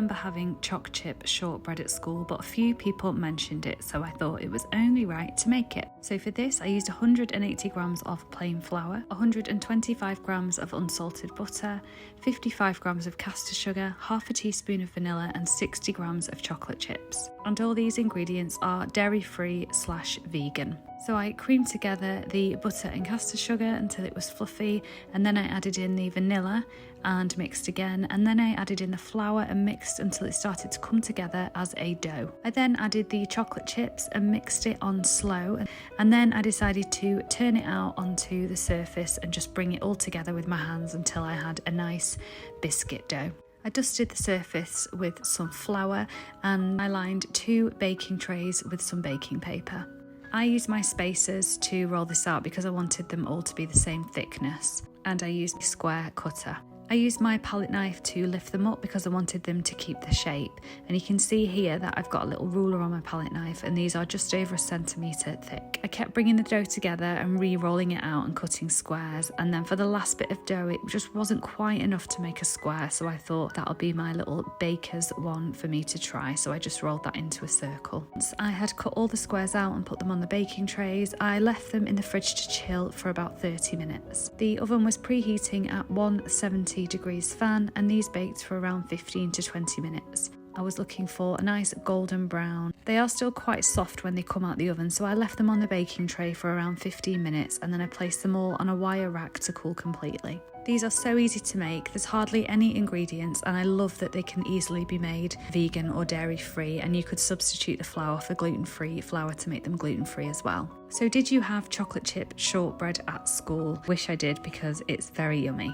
remember having choc chip shortbread at school, but a few people mentioned it, so I thought it was only right to make it. So for this, I used 180 grams of plain flour, 125 grams of unsalted butter, 55 grams of caster sugar, half a teaspoon of vanilla, and 60 grams of chocolate chips. And all these ingredients are dairy-free/vegan. So I creamed together the butter and caster sugar until it was fluffy, and then I added in the vanilla and mixed again, and then I added in the flour and mixed until it started to come together as a dough. I then added the chocolate chips and mixed it on slow, and then I decided to turn it out onto the surface and just bring it all together with my hands until I had a nice biscuit dough. I dusted the surface with some flour and I lined 2 baking trays with some baking paper. I used my spacers to roll this out because I wanted them all to be the same thickness, and I used a square cutter. I used my palette knife to lift them up because I wanted them to keep the shape, and you can see here that I've got a little ruler on my palette knife, and these are just over 1 centimetre thick. I kept bringing the dough together and re-rolling it out and cutting squares, and then for the last bit of dough it just wasn't quite enough to make a square, so I thought that'll be my little baker's one for me to try, so I just rolled that into a circle. Once I had cut all the squares out and put them on the baking trays, I left them in the fridge to chill for about 30 minutes. The oven was preheating at 170 degrees fan, and these baked for around 15 to 20 minutes. I was looking for a nice golden brown. They are still quite soft when they come out the oven, so I left them on the baking tray for around 15 minutes, and then I placed them all on a wire rack to cool completely. These are so easy to make, there's hardly any ingredients, and I love that they can easily be made vegan or dairy free, and you could substitute the flour for gluten-free flour to make them gluten-free as well. So did you have chocolate chip shortbread at school? Wish I did, because it's very yummy.